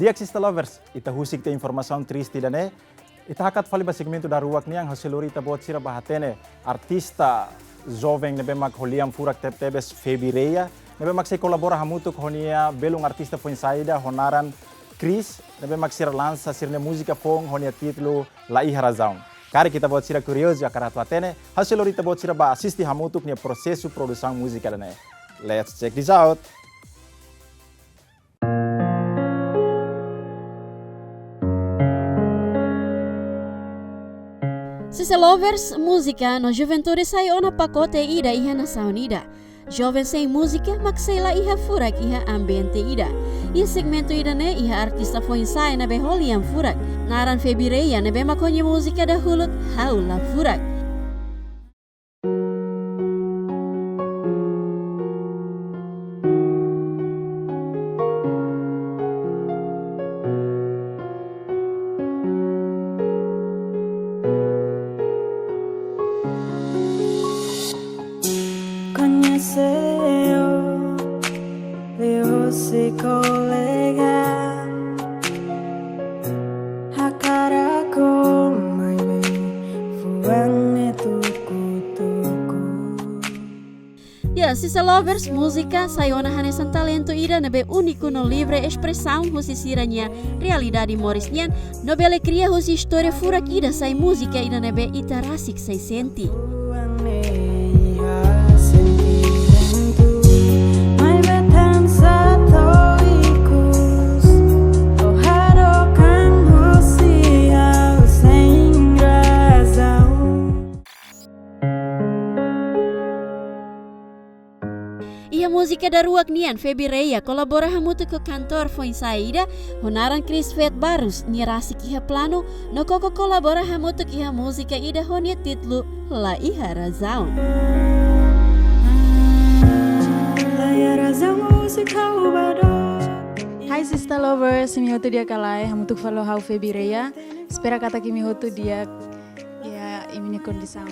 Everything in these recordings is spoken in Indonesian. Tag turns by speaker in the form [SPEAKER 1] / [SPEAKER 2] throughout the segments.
[SPEAKER 1] Dia Sista Lovers, ita husik te informação triste dane. Ita hakat fali ba segmento da ruak niang hasiluri ita bot sira bahatene. Artista jovem nebe mag holiam furak tebes Febireia. Nebe mag se kolabora hamutuk honia belung artista foi saída honaran Chris. Nebe mag sira lança sirne música pong honia título La Hija Razão. Kari kita bot sira curioso akara atene. Hasiluri ita bot sira ba assisti hamutuk nia processo produção música dane. Let's check this out.
[SPEAKER 2] Sista Lovers, música no juventude sai ona pacote ida iha na saunida. Jovem sem música, maksela iha furak iha ambiente ida. Iha segmento ida ne iha artista foi sai na beholiam furak. Naran Febireia ne be makonye música da hulut haula furak.
[SPEAKER 3] Conheceu, viu-se colega, a cara como voando tuku-tuku.
[SPEAKER 2] Ya, Sista Lovers, música sayona hanesan talento ida nebe único no livre expressão husi siranya realidade morisnian no bele cria husi história furak ida sai música ida nebe itarasik sai senti. Ia música da ruak nian Febireia kolabora hamutu ke kantor foi saída honaran Chris Fet Barus nirasi kiha plano no koko kolabora hamutu kiha música ida honia titlu La Hija Razão.
[SPEAKER 4] Hai Sista Lovers, mi hotu dia kalai hamutu follow hau Febireia. Espera kata kimi hotu dia ya imini kondisau.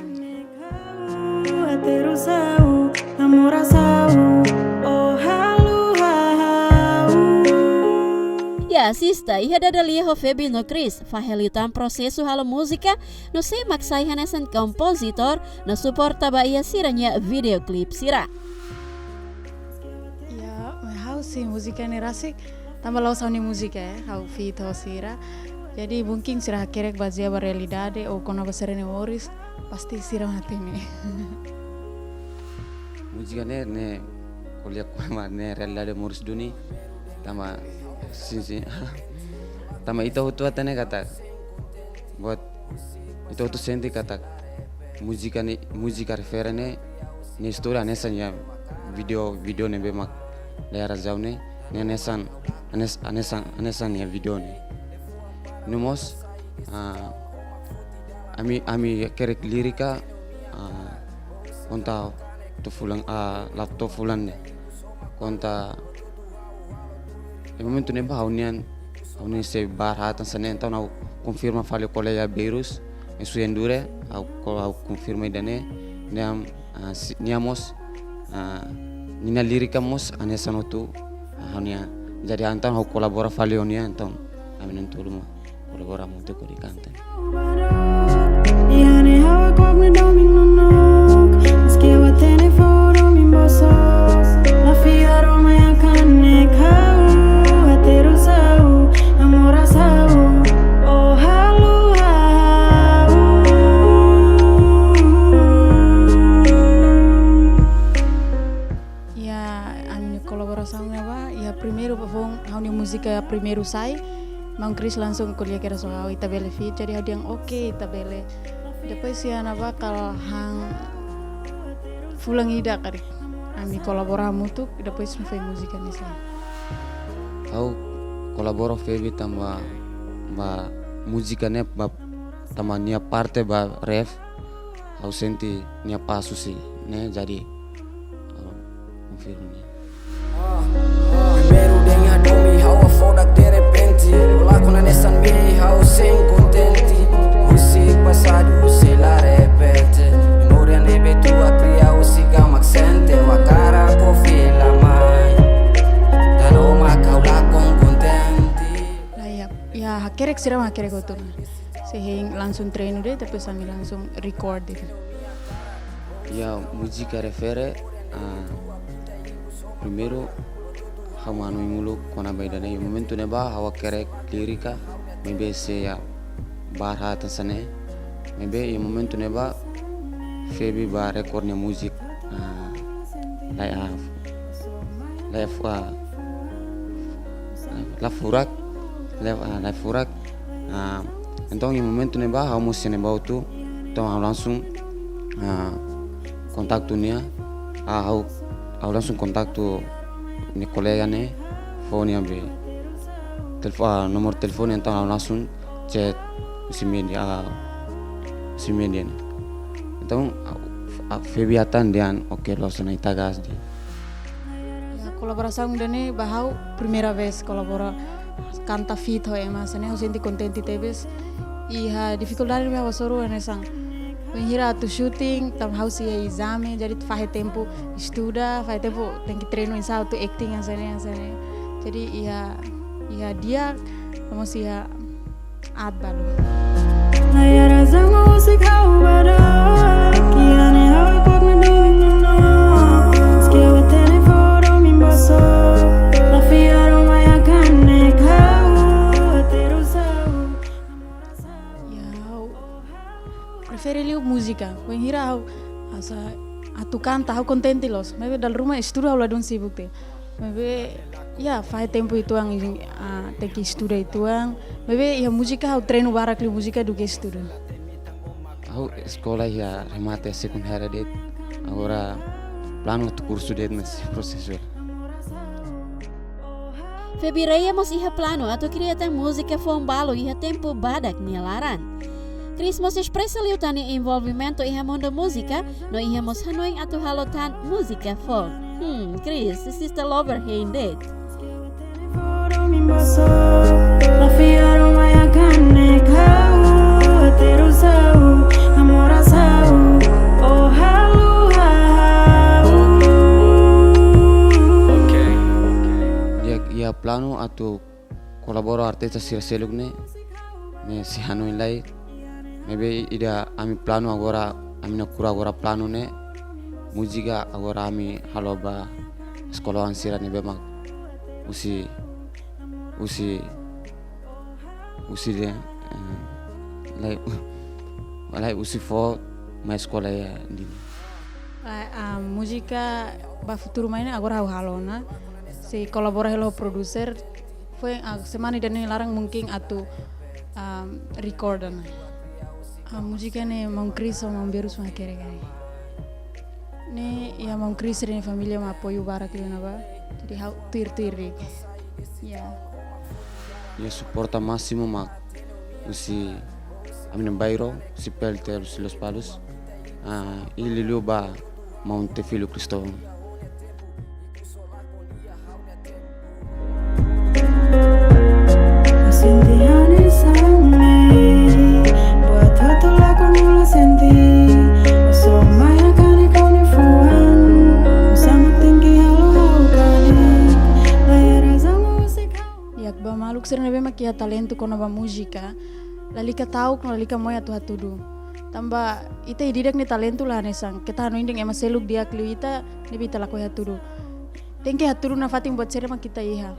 [SPEAKER 2] Ya, Sista, iha dadalia ho Febi no Chris, faheliutan prosesu halo música, no sei maksai hanesan kompositor, no suporta ba ia siranya videoclip sira.
[SPEAKER 4] Ya, hau si musika ni rasik, tambah lau sauni musika ya, hau fit ho sira. Jadi mungkin sira kerek bazia ba realidade o kono basarene oris, pasti sira matene.
[SPEAKER 5] Musika ne kuliah kuma ne realidade moris duni, tama sini tama itu atane kata buat itu senti kata musika referene ne história nesanya video ne bemak daerah jauh ne nesan anesan ya video ne numos ami kerek lirika konta to fulan laptop fulan ne konta e momento ne baunian auni se barhatan sanen tau nau confirma falho colega Beirus e su endure au confirma idane neam niamos nina liricamos anesa notu haunia jadi antan au kolabora falho nia antan aminen tulu kolabora muito ko dikanten
[SPEAKER 3] Yani hawa kogni doming nonok meski wa telefon min bosos la fia roma ya kanne kau hateru sau amora sau oh halu hau
[SPEAKER 4] Ya, ami kolaborasinya ba, ya primeiro bavong hau ni musika ya primeiro sai. Mang Chris langsung kuliah kira soal itabele fit jadi ada yang oke itabele. Depois ya na bakal hang fulang ida kari. Ami kolabora mutu depois no fai musika nisa.
[SPEAKER 5] au kolabora Febi tamba ba musika ne ba tama nia parte ba ref au senti nia pasusi ne jadi confirme
[SPEAKER 6] Primeiro denha domi, how a foda de repente Olá com a Nessan me, how sem contente O sig passado, o sei lá repete Memória nebe tua cria, o siga maxente O a cara com fila mãe Dano uma caula com contente
[SPEAKER 4] sira mah kere goto. Sehing langsung treino deh tapi sambil langsung record deh.
[SPEAKER 5] Ya música refere primeiro hamano imulu kona baidane momento neba hawa kerek lirika mebe se ya barha tansane mebe ya momento neba febi ba recordnya musik la furak então em momento neba hawa musik neba tu então langsung kontaktu nia au langsung kontaktu ni kolega ne phone ya be telepon nomor telepon então langsung chat si media ne então febiatan dian oke langsung itagas di
[SPEAKER 4] Ya, colaboração dene bahau primeira vez colabora canta fit ho emas ne ho senti contenti tebes iha dificuldade me wasoro ne sang menghira tu shooting tam house ya exame jadi faz tempo estuda faz tempo tem que treino ensaiar tu acting yang sana jadi ia dia vamos ia ad balu
[SPEAKER 3] Layar azam musik hau badak Kiane hau kok ngedung no Skewa telefon mimboso La fiaro maya kane kau Ateru sau
[SPEAKER 4] prefere liu música menghira hau asa atu canta hau contente los mebe dal rumah estuda hau ladon sibuk te mebe ya faz tempo itu ang tem que estuda itu ang mebe ya música hau treino barak liu música do que estuda
[SPEAKER 5] au sekolah ya remate secundária det agora plano tu curso det mas professor
[SPEAKER 2] Febireia mos iha plano atau criatar música fombalo iha tempo badak nia laran. Chris mos expressa liu tani envolvimento iha mundo música no iha mos hanoi atau halotan música folk. Chris, sister lover hendet.
[SPEAKER 3] Telefon mimboso La fiaro maya kane kau Ateru sau Amora sau Oh halu hau
[SPEAKER 5] dia plano atau kolaboro artista sirseluk ne si hanoi lai maybe ida ami plano agora ami nakura agora plano ne musica agora ami haloba sekolah ansira ne bema usi de lai usi fo ma sekolah ya di
[SPEAKER 4] música ba futuro mainnya agora hau halona si kolabora hello producer foi semana dan larang mungkin atau recordan música ne mau Chris mau berus mah kere ne ya mau Chris ne família ma apoio barak lena ba jadi hau tir ya
[SPEAKER 5] suporta máximo ma usi amina bairo si pelte los palos ili lu ba Monte Filho Cristóvão
[SPEAKER 4] Sering lebih makia talento kono ba música lalika tahu kono lalika moya tu hatudu tamba ita ididak ni talento lah nesang kita hanu inding ema seluk dia kliwita nebi talako hatudu tengke hatudu na fating buat sere kita iha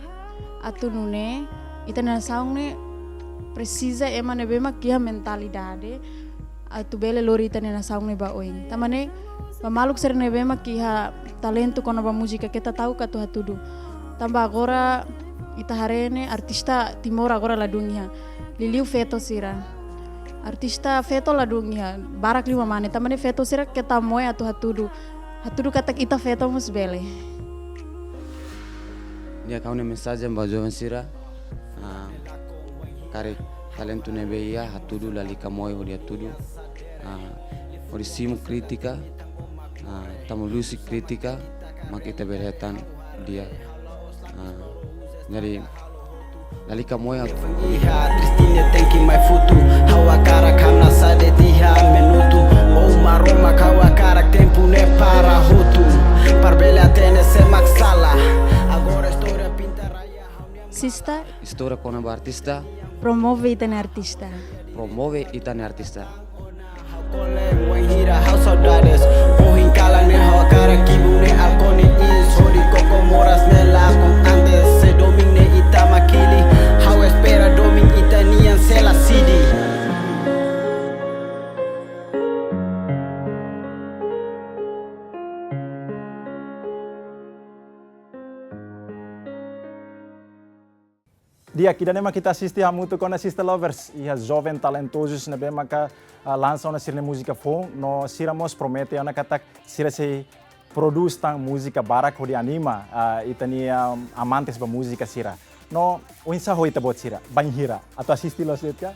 [SPEAKER 4] atu nune ita na saung ne precisa ema nebe makia mentalidade atu bele lori ita na saung ne ba oing tamane ba maluk sere nebe makia talento kono ba música kita tahu ka tu hatudu tamba agora ita harene artista timor agora ladungnya liliu feto sira artista feto ladungnya barak lima mane tamane feto sira kita moe atu hatudu katak ita feto mus bele
[SPEAKER 5] dia kaune mensagem ba jovem sira kare talento ne beia hatudu lalika moe ho dia tudu ori simu kritika tamu lusi kritika makita berhetan dia jadi lalika moya
[SPEAKER 6] Iha Tristinha tem que mais futu Hawa cara kana sade diha minuto Ou maroma kawa cara tempo ne para hutu Parbelha tene se maxala Agora história pinta raya
[SPEAKER 4] Sista
[SPEAKER 5] história kona ba artista
[SPEAKER 4] Promove itane artista.
[SPEAKER 5] Promove itane artista.
[SPEAKER 6] Buen gira house saudades Ohin kalan hawa kara kibune alkoni is Hodi koko moras nela constantes Se domine ita makili How espera domin ita nian sela sidi
[SPEAKER 1] Dia aqui nema kita assisti a muito com assista lovers e a jovem talentosos na bem maka lançam na sirne música fon no siramos promete ana katak sira se produz tang música barak hodi anima itani amantes ba música sira no o insa hoi tabot sira banhira atau assisti los letka